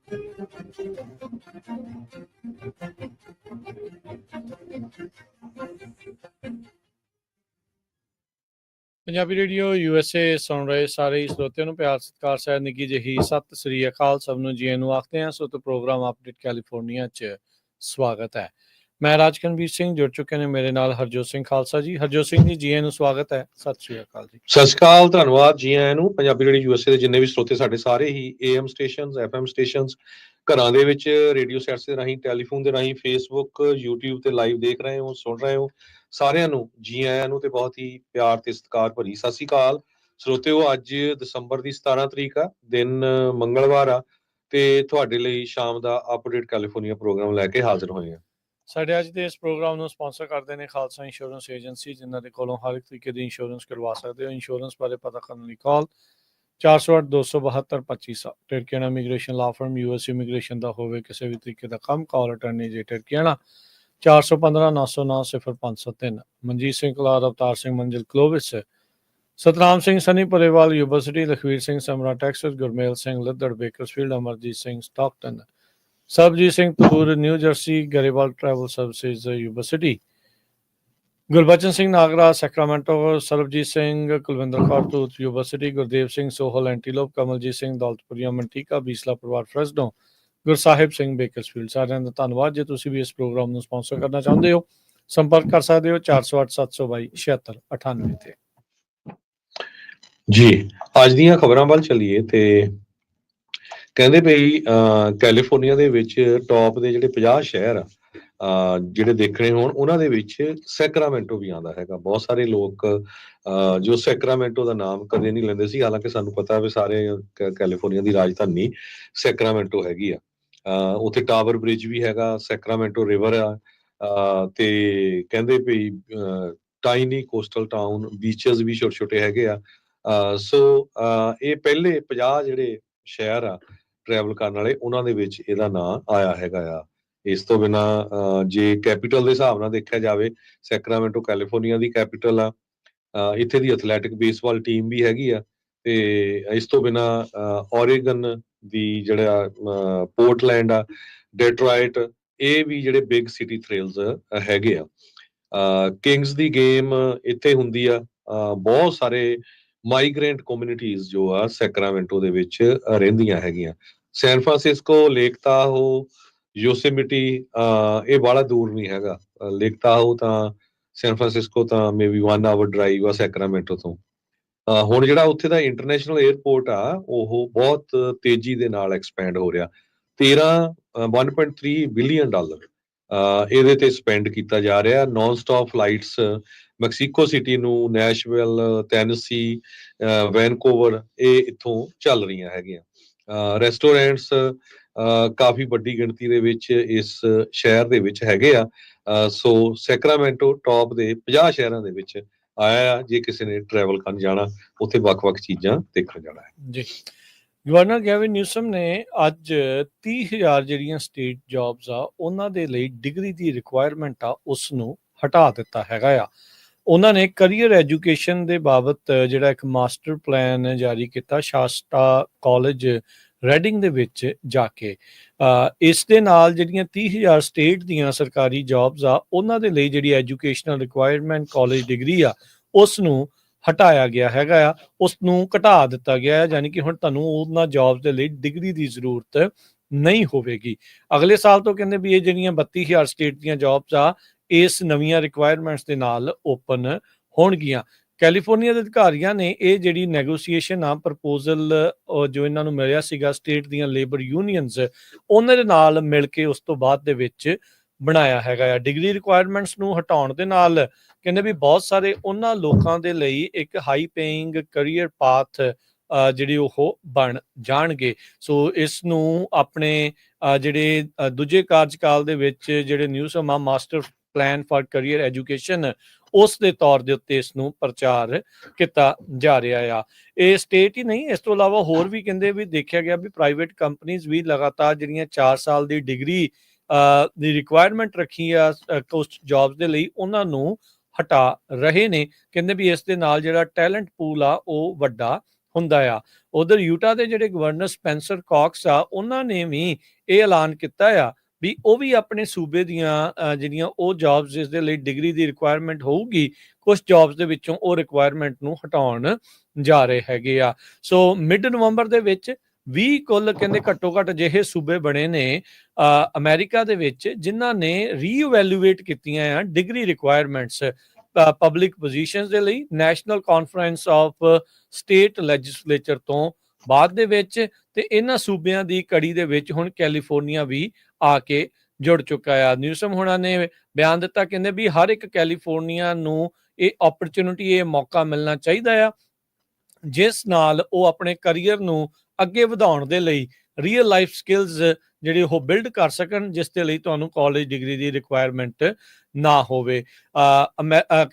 Punjabi radio USA ਸੁਣ ਰਹੇ ਸਾਰੇ ਸਰੋਤਿਆਂ ਨੂੰ ਪਿਆਰ ਸਤਿਕਾਰ ਸਹਿਤ ਨਿੱਘੀ ਜਿਹੀ ਸਤਿ ਸ੍ਰੀ ਅਕਾਲ। ਸਭ ਨੂੰ ਜੀ ਨੂੰ ਆਖਦੇ ਹਾਂ। ਸੋ ਤੇ ਪ੍ਰੋਗਰਾਮ ਅਪਡੇਟ ਕੈਲੀਫੋਰਨੀਆ 'ਚ ਸਵਾਗਤ ਹੈ। ਮੈਂ ਰਾਜਕਨਵੀਰ ਸਿੰਘ ਜੁੜ ਚੁੱਕੇ ਨੇ ਮੇਰੇ ਨਾਲ ਹਰਜੋਤ ਸਿੰਘ ਖਾਲਸਾ ਜੀ। ਹਰਜੋਤ ਸਿੰਘ ਜੀ ਨੂੰ ਸਵਾਗਤ ਹੈ। ਸਤਿ ਸ੍ਰੀ ਅਕਾਲ ਜੀ। ਸਤਿ ਸ਼੍ਰੀ ਅਕਾਲ, ਧੰਨਵਾਦ ਜੀ ਆਇਆਂ ਨੂੰ। ਪੰਜਾਬੀ ਰੇਡੀਓ USA ਦੇ ਜਿੰਨੇ ਵੀ ਸਰੋਤੇ ਸਾਡੇ ਸਾਰੇ ਹੀ AM ਸਟੇਸ਼ਨਸ, FM ਸਟੇਸ਼ਨਸ, ਘਰਾਂ ਦੇ ਵਿੱਚ ਰੇਡੀਓ ਸੈਟਸ ਦੇ ਰਾਹੀਂ, ਟੈਲੀਫੋਨ ਦੇ ਰਾਹੀਂ, ਫੇਸਬੁੱਕ, YouTube ਤੇ ਲਾਈਵ ਦੇਖ ਰਹੇ ਹੋ, ਸੁਣ ਰਹੇ ਹੋ, ਸਾਰਿਆਂ ਨੂੰ ਜੀ ਆਇਆਂ ਨੂੰ ਤੇ ਬਹੁਤ ਹੀ ਪਿਆਰ ਤੇ ਸਤਿਕਾਰ ਭਰੀ ਸਤਿ ਸ਼੍ਰੀ ਅਕਾਲ ਸਰੋਤਿਓ। ਅੱਜ ਦਸੰਬਰ ਦੀ 17 ਤਰੀਕ ਆ, ਦਿਨ ਮੰਗਲਵਾਰ ਆ, ਤੇ ਤੁਹਾਡੇ ਲਈ ਸ਼ਾਮ ਦਾ ਅਪਡੇਟ ਕੈਲੀਫੋਰਨੀਆ ਪ੍ਰੋਗਰਾਮ ਲੈ ਕੇ ਹਾਜ਼ਰ ਹੋਏ ਆ। ਸਾਡੇ ਅੱਜ ਦੇ ਇਸ ਪ੍ਰੋਗਰਾਮ ਨੂੰ ਸਪਾਂਸਰ ਕਰਦੇ ਨੇ ਖਾਲਸਾ ਇੰਸ਼ੋਰੈਂਸ ਏਜੰਸੀ, ਜਿਨ੍ਹਾਂ ਦੇ ਕੋਲੋਂ ਹਰ ਇੱਕ ਤਰੀਕੇ ਦੀ ਇੰਸ਼ੋਰੈਂਸ ਕਰਵਾ ਸਕਦੇ ਹੋ। ਇੰਸ਼ੋਰੈਂਸ ਬਾਰੇ ਪਤਾ ਕਰਨ ਲਈ ਕਾਲ 408-272-2500। ਟਰਕੀਆਣਾ ਇਮੀਗ੍ਰੇਸ਼ਨ ਲਾ ਫਰਮ, US ਇਮੀਗ੍ਰੇਸ਼ਨ ਦਾ ਹੋਵੇ ਕਿਸੇ ਵੀ ਤਰੀਕੇ ਦਾ ਕੰਮ, ਕਾਲ ਅਟਰਨੀ ਜੇ ਟਰਕੀਆਣਾ 415-909-0503। Manjeet Singh Kalar, Avtar Singh Manzil Clovis, Satnam Singh Sunny Parewal university, Lakhvir Singh Samra Texas, Gurmel Singh Laddar Bakersfield, Amarjit Singh Stockton, Sarabjit Singh Toor New Jersey, Grewal travel services university, Gurbachan Singh Nagra Sacramento, Sarabjit Singh Kulwinder Kaur Toot university, Gurdev Singh Sohal Antelope, Kamaljit Singh Daulatpuria Manteca, Bisla ਪਰਿਵਾਰ ਫਰੈਸਡੋ, ਗੁਰਸਾਹਿਬ ਸਿੰਘ ਬੇਕਰਸਫੀਲਡ। ਸਾਰਿਆਂ ਦਾ ਧੰਨਵਾਦ। ਜੇ ਤੁਸੀਂ ਵੀ ਇਸ ਪ੍ਰੋਗਰਾਮ ਨੂੰ ਸਪਾਂਸਰ ਕਰਨਾ ਚਾਹੁੰਦੇ ਹੋ, ਸੰਪਰਕ ਕਰ ਸਕਦੇ ਹੋ 408-722-7698 ਤੇ। ਜੀ ਅੱਜ ਦੀਆਂ ਖਬਰਾਂ ਵੱਲ ਚੱਲੀਏ ਤੇ ਕਹਿੰਦੇ ਪਈ ਕੈਲੀਫੋਰਨੀਆ ਦੇ ਵਿੱਚ ਟੌਪ ਦੇ ਜਿਹੜੇ 50 ਸ਼ਹਿਰ ਆ ਜਿਹੜੇ ਦੇਖਣੇ ਹੋਣ, ਉਹਨਾਂ ਦੇ ਵਿੱਚ ਸੈਕਰਾਮੈਂਟੋ ਵੀ ਆਉਂਦਾ ਹੈਗਾ। ਬਹੁਤ ਸਾਰੇ ਲੋਕ ਜੋ ਸੈਕਰਾਮੈਂਟੋ ਦਾ ਨਾਮ ਕਦੇ ਨਹੀਂ ਲੈਂਦੇ ਸੀ, ਹਾਲਾਂਕਿ ਸਾਨੂੰ ਪਤਾ ਵੀ ਸਾਰੇ ਕੈਲੀਫੋਰਨੀਆ ਦੀ ਰਾਜਧਾਨੀ ਸੈਕਰਾਮੈਂਟੋ ਹੈਗੀ ਆ। ਉੱਥੇ ਟਾਵਰ ਬ੍ਰਿਜ ਵੀ ਹੈਗਾ, ਸੈਕਰਾਮੈਂਟੋ ਰਿਵਰ ਆ, ਤੇ ਕਹਿੰਦੇ ਵੀ ਟਾਈਨੀ ਕੋਸਟਲ ਟਾਊਨ, ਬੀਚਸ ਵੀ ਛੋਟੇ ਛੋਟੇ ਹੈਗੇ ਆ। ਸੋ ਇਹ ਪਹਿਲੇ 50 ਜਿਹੜੇ ਸ਼ਹਿਰ ਆ ਟਰੈਵਲ ਕਰਨ ਵਾਲੇ, ਉਹਨਾਂ ਦੇ ਵਿੱਚ ਇਹਦਾ ਨਾਂ ਆਇਆ ਹੈਗਾ ਆ। ਇਸ ਤੋਂ ਬਿਨਾਂ ਜੇ ਕੈਪੀਟਲ ਦੇ ਹਿਸਾਬ ਨਾਲ ਦੇਖਿਆ ਜਾਵੇ, ਸੈਕਰਾਮੈਂਟੋ ਕੈਲੀਫੋਰਨੀਆ ਦੀ ਕੈਪੀਟਲ ਆ। ਇੱਥੇ ਦੀ ਐਥਲੈਟਿਕ ਬੇਸਬਾਲ ਟੀਮ ਵੀ ਹੈਗੀ ਆ। ਤੇ ਇਸ ਤੋਂ ਬਿਨਾਂ ਓਰੇਗਨ ਦੀ ਜਿਹੜਾ ਪੋਰਟਲੈਂਡ ਆ, ਡੈਟਰਾਇਟ, ਇਹ ਵੀ ਜਿਹੜੇ ਬਿਗ ਸਿਟੀ ਥ੍ਰਿਲਸ ਹੈਗੇ ਆ। ਕਿੰਗਸ ਦੀ ਗੇਮ ਇੱਥੇ ਹੁੰਦੀ ਆ। ਬਹੁਤ ਸਾਰੇ ਮਾਈਗ੍ਰੈਂਟ ਕਮਿਊਨਿਟੀਜ਼ ਜੋ ਆ ਸੈਕਰਾਮੈਂਟੋ ਦੇ ਵਿੱਚ ਰਹਿੰਦੀਆਂ ਹੈਗੀਆਂ। ਸੈਨ ਫਰਾਂਸਿਸਕੋ, ਲੇਕ ਤਾਹੋ, ਯੋਸੇਮਿਟੀ, ਇਹ ਬਾਹਲਾ ਦੂਰ ਨਹੀਂ ਹੈਗਾ। ਲੇਕ ਤਾਹੋ ਤਾਂ ਸੈਨ ਫਰਾਂਸਿਸਕੋ ਤਾਂ ਮੇਬੀ 1 ਆਵਰ ਡਰਾਈਵ ਆ ਸੈਕਰਾਮੈਂਟੋ ਤੋਂ। ਹੁਣ ਜਿਹੜਾ ਉੱਥੇ ਦਾ ਇੰਟਰਨੈਸ਼ਨਲ ਏਅਰਪੋਰਟ ਆ, ਉਹ ਬਹੁਤ ਤੇਜ਼ੀ ਦੇ ਨਾਲ ਐਕਸਪੈਂਡ ਹੋ ਰਿਹਾ। 1.3 ਬਿਲੀਅਨ ਡਾਲਰ ਇਹਦੇ ਤੇ ਸਪੈਂਡ ਕੀਤਾ ਜਾ ਰਿਹਾ। Non stop flights Mexico city ਨੂੰ, ਨੈਸ਼ਵਿਲ, ਟੈਨਸੀ, ਵੈਨਕੂਵਰ, ਇਹ ਇੱਥੋਂ ਚੱਲ ਰਹੀਆਂ ਹੈਗੀਆਂ। ਰੈਸਟੋਰੈਂਟਸ ਕਾਫੀ ਵੱਡੀ ਗਿਣਤੀ ਦੇ ਵਿੱਚ ਇਸ ਸ਼ਹਿਰ ਦੇ ਵਿੱਚ ਹੈਗੇ ਆ। ਸੋ ਸੈਕਰਾਮੈਂਟੋ ਟੌਪ ਦੇ 50 ਸ਼ਹਿਰਾਂ ਦੇ ਵਿੱਚ ਆਇਆ ਆ। ਜੇ ਕਿਸੇ ਨੇ ਟਰੈਵਲ ਕਰਨ ਜਾਣਾ, ਉੱਥੇ ਵੱਖ-ਵੱਖ ਚੀਜ਼ਾਂ ਦੇਖਣ ਜਾਣਾ ਹੈ ਜੀ। ਗਵਰਨਰ ਗੈਵਿਨ ਨਿਊਸਮ ਨੇ ਅੱਜ 30,000 ਜਿਹੜੀਆਂ ਸਟੇਟ ਜੌਬਸ ਆ, ਉਹਨਾਂ ਦੇ ਲਈ ਡਿਗਰੀ ਦੀ ਰਿਕੁਆਇਰਮੈਂਟ ਆ, ਉਸ ਨੂੰ ਹਟਾ ਦਿੱਤਾ ਹੈਗਾ ਆ। ਉਹਨਾਂ ਨੇ ਕਰੀਅਰ ਐਜੂਕੇਸ਼ਨ ਦੇ ਬਾਬਤ ਜਿਹੜਾ ਇੱਕ ਮਾਸਟਰ ਪਲਾਨ ਜਾਰੀ ਕੀਤਾ ਸ਼ਾਸਟਾ ਕਾਲਜ ਰੈਡਿੰਗ ਦੇ ਵਿੱਚ ਜਾ ਕੇ। ਇਸ ਦੇ ਨਾਲ ਜਿਹੜੀਆਂ 30,000 ਸਟੇਟ ਦੀਆਂ ਸਰਕਾਰੀ ਜੌਬਸ ਆ, ਉਹਨਾਂ ਦੇ ਲਈ ਜਿਹੜੀ ਐਜੂਕੇਸ਼ਨਲ ਰਿਕੁਆਇਰਮੈਂਟ ਕਾਲਜ ਡਿਗਰੀ ਆ, ਉਸ ਨੂੰ ਹਟਾਇਆ ਗਿਆ ਹੈਗਾ ਆ, ਉਸ ਨੂੰ ਘਟਾ ਦਿੱਤਾ ਗਿਆ ਹੈ। ਯਾਨੀ ਕਿ ਹੁਣ ਤੁਹਾਨੂੰ ਉਹਨਾਂ ਜੌਬਸ ਦੇ ਲਈ ਡਿਗਰੀ ਦੀ ਜ਼ਰੂਰਤ ਨਹੀਂ ਹੋਵੇਗੀ। ਅਗਲੇ ਸਾਲ ਤੋਂ ਕਹਿੰਦੇ ਵੀ ਇਹ ਜਿਹੜੀਆਂ 32,000 ਸਟੇਟ ਦੀਆਂ ਜੌਬਸ ਆ, ਇਸ ਨਵੀਆਂ ਰਿਕੁਆਇਰਮੈਂਟਸ ਦੇ ਨਾਲ ਓਪਨ ਹੋਣਗੀਆਂ। ਕੈਲੀਫੋਰਨੀਆ ਦੇ ਅਧਿਕਾਰੀਆਂ ਨੇ ਇਹ ਜਿਹੜੀ ਨੈਗੋਸੀਏਸ਼ਨ ਆ, ਪ੍ਰਪੋਜ਼ਲ ਜੋ ਇਹਨਾਂ ਨੂੰ ਮਿਲਿਆ ਸੀਗਾ ਸਟੇਟ ਦੀਆਂ ਲੇਬਰ ਯੂਨੀਅਨਸ, ਉਹਨਾਂ ਦੇ ਨਾਲ ਮਿਲ ਕੇ ਉਸ ਤੋਂ ਬਾਅਦ ਦੇ ਵਿੱਚ ਬਣਾਇਆ ਹੈਗਾ ਆ। ਡਿਗਰੀ ਰਿਕੁਆਇਰਮੈਂਟਸ ਨੂੰ ਹਟਾਉਣ ਦੇ ਨਾਲ ਕਹਿੰਦੇ ਵੀ ਬਹੁਤ ਸਾਰੇ ਉਹਨਾਂ ਲੋਕਾਂ ਦੇ ਲਈ ਇੱਕ ਹਾਈ ਪੇਇੰਗ ਕਰੀਅਰ ਪਾਥ ਜਿਹੜੀ ਉਹ ਬਣ ਜਾਣਗੇ। ਸੋ ਇਸ ਨੂੰ ਆਪਣੇ ਜਿਹੜੇ ਦੂਜੇ ਕਾਰਜਕਾਲ ਦੇ ਵਿੱਚ ਜਿਹੜੇ ਨਿਊਸਮ ਆ, master plan for career education, ਉਸ ਦੇ ਤੌਰ ਦੇ ਉੱਤੇ ਇਸ ਨੂੰ ਪ੍ਰਚਾਰ ਕੀਤਾ ਜਾ ਰਿਹਾ ਆ। ਇਹ ਸਟੇਟ ਹੀ ਨਹੀਂ, ਇਸ ਤੋਂ ਇਲਾਵਾ ਹੋਰ ਵੀ ਕਹਿੰਦੇ ਵੀ ਦੇਖਿਆ ਗਿਆ ਵੀ ਪ੍ਰਾਈਵੇਟ ਕੰਪਨੀਜ਼ ਵੀ ਲਗਾਤਾਰ ਜਿਹੜੀਆਂ 4 ਸਾਲ ਦੀ ਡਿਗਰੀ ਦੀ ਰਿਕੁਆਇਰਮੈਂਟ ਰੱਖੀ ਆ ਕੁਝ ਜੌਬਸ ਦੇ ਲਈ, ਉਹਨਾਂ ਨੂੰ ਹਟਾ ਰਹੇ ਨੇ। ਕਹਿੰਦੇ ਵੀ ਇਸ ਦੇ ਨਾਲ ਜਿਹੜਾ ਟੈਲੈਂਟ ਪੂਲ ਆ, ਉਹ ਵੱਡਾ ਹੁੰਦਾ ਆ। ਉਧਰ ਯੂਟਾ ਦੇ ਜਿਹੜੇ ਗਵਰਨਰ ਸਪੈਂਸਰ ਕਾਕਸ ਆ, ਉਹਨਾਂ ਨੇ ਵੀ ਇਹ ਐਲਾਨ ਕੀਤਾ ਆ ਵੀ ਉਹ ਵੀ ਆਪਣੇ ਸੂਬੇ ਦੀਆਂ ਜਿਹੜੀਆਂ ਉਹ ਜੌਬਸ ਜਿਸ ਦੇ ਲਈ ਡਿਗਰੀ ਦੀ ਰਿਕੁਆਇਰਮੈਂਟ ਹੋਊਗੀ, ਕੁਝ ਜੌਬਸ ਦੇ ਵਿੱਚੋਂ ਉਹ ਰਿਕੁਆਇਰਮੈਂਟ ਨੂੰ ਹਟਾਉਣ ਜਾ ਰਹੇ ਹੈਗੇ ਆ। ਸੋ ਮਿਡ ਨਵੰਬਰ ਦੇ ਵਿੱਚ 20 ਕੁੱਲ ਕਹਿੰਦੇ ਘੱਟੋ ਘੱਟ ਅਜਿਹੇ ਸੂਬੇ ਬਣੇ ਨੇ ਅਮਰੀਕਾ ਦੇ ਵਿੱਚ ਜਿਨ੍ਹਾਂ ਨੇ ਰੀਇਵੈਲੂਏਟ ਕੀਤੀਆਂ ਆ ਡਿਗਰੀ ਰਿਕੁਆਇਰਮੈਂਟਸ ਪਬਲਿਕ ਪੋਜੀਸ਼ਨਸ ਦੇ ਲਈ national conference of state legislature ਤੋਂ ਬਾਅਦ ਦੇ ਵਿੱਚ। ਤੇ ਇਹਨਾਂ ਸੂਬਿਆਂ ਦੀ ਕੜੀ ਦੇ ਵਿੱਚ ਹੁਣ ਕੈਲੀਫੋਰਨੀਆ ਵੀ ਆ ਕੇ ਜੁੜ ਚੁੱਕਾ ਆ। ਨਿਊਸਮ ਹੋਣਾ ਨੇ ਬਿਆਨ ਦਿੱਤਾ, ਕਹਿੰਦੇ ਵੀ ਹਰ ਇੱਕ ਕੈਲੀਫੋਰਨੀਆ ਨੂੰ ਇਹ ਓਪਰਚੁਨਿਟੀ, ਇਹ ਮੌਕਾ ਮਿਲਣਾ ਚਾਹੀਦਾ ਆ ਜਿਸ ਨਾਲ ਉਹ ਆਪਣੇ ਕਰੀਅਰ ਨੂੰ ਅੱਗੇ ਵਧਾਉਣ ਦੇ ਲਈ ਰੀਅਲ ਲਾਈਫ ਸਕਿੱਲਸ ਜਿਹੜੇ ਉਹ ਬਿਲਡ ਕਰ ਸਕਣ, ਜਿਸ ਦੇ ਲਈ ਤੁਹਾਨੂੰ ਕਾਲਜ ਡਿਗਰੀ ਦੀ ਰਿਕੁਆਇਰਮੈਂਟ ਨਾ ਹੋਵੇ।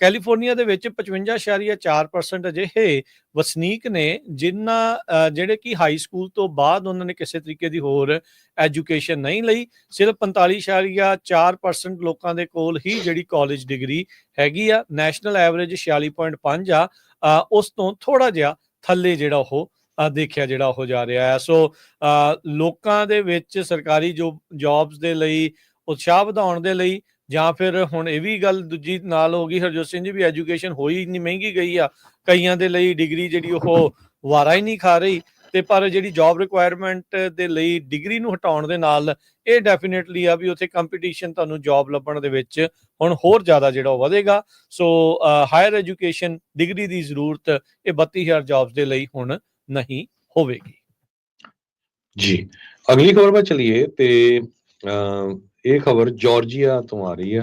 ਕੈਲੀਫੋਰਨੀਆ ਦੇ ਵਿੱਚ 55.4% ਅਜਿਹੇ ਵਸਨੀਕ ਨੇ ਜਿਨ੍ਹਾਂ ਜਿਹੜੇ ਕਿ ਹਾਈ ਸਕੂਲ ਤੋਂ ਬਾਅਦ ਉਹਨਾਂ ਨੇ ਕਿਸੇ ਤਰੀਕੇ ਦੀ ਹੋਰ ਐਜੂਕੇਸ਼ਨ ਨਹੀਂ ਲਈ। ਸਿਰਫ 45.4% ਲੋਕਾਂ ਦੇ ਕੋਲ ਹੀ ਜਿਹੜੀ ਕਾਲਜ ਡਿਗਰੀ ਹੈਗੀ ਆ। ਨੈਸ਼ਨਲ ਐਵਰੇਜ 46.5 ਆ, ਉਸ ਤੋਂ ਥੋੜਾ ਜਿਹਾ ਥੱਲੇ ਜਿਹੜਾ ਉਹ ਦੇਖਿਆ ਜਿਹੜਾ ਉਹ ਜਾ ਰਿਹਾ ਹੈ। ਸੋ ਲੋਕਾਂ ਦੇ ਵਿੱਚ ਸਰਕਾਰੀ ਜੌਬਸ ਦੇ ਲਈ ਉਤਸ਼ਾਹ ਵਧਾਉਣ ਦੇ ਲਈ, ਜਾਂ ਫਿਰ ਹੁਣ ਇਹ ਵੀ ਗੱਲ ਦੂਜੀ ਨਾਲ ਹੋ ਗਈ ਹਰਜੋਤ ਸਿੰਘ ਜੀ, ਵੀ ਐਜੂਕੇਸ਼ਨ ਹੋਈ ਇੰਨੀ ਮਹਿੰਗੀ ਗਈ ਆ, ਕਈਆਂ ਦੇ ਲਈ ਡਿਗਰੀ ਜਿਹੜੀ ਉਹ ਵਾਰਾ ਹੀ ਨਹੀਂ ਖਾ ਰਹੀ। ਤੇ ਪਰ ਜਿਹੜੀ ਜੌਬ ਰਿਕੁਆਇਰਮੈਂਟ ਦੇ ਲਈ ਡਿਗਰੀ ਨੂੰ ਹਟਾਉਣ ਦੇ ਨਾਲ ਇਹ ਡੈਫੀਨੇਟਲੀ ਆ ਵੀ ਉੱਥੇ ਕੰਪੀਟੀਸ਼ਨ ਤੁਹਾਨੂੰ ਜੌਬ ਲੱਭਣ ਦੇ ਵਿੱਚ ਹੁਣ ਹੋਰ ਜ਼ਿਆਦਾ ਜਿਹੜਾ ਉਹ ਵਧੇਗਾ। ਸੋ ਹਾਇਰ ਐਜੂਕੇਸ਼ਨ ਡਿਗਰੀ ਦੀ ਜ਼ਰੂਰਤ ਇਹ 32,000 ਜੌਬਸ ਦੇ ਲਈ ਹੁਣ ਨਹੀਂ ਹੋਵੇਗੀ। ਜੀ, ਅਗਲੀ ਖਬਰ ਵੱਲ ਚਲੀਏ ਤੇ ਇਹ ਖਬਰ ਜਾਰਜੀਆ ਤੋਂ ਆ ਰਹੀ ਆ।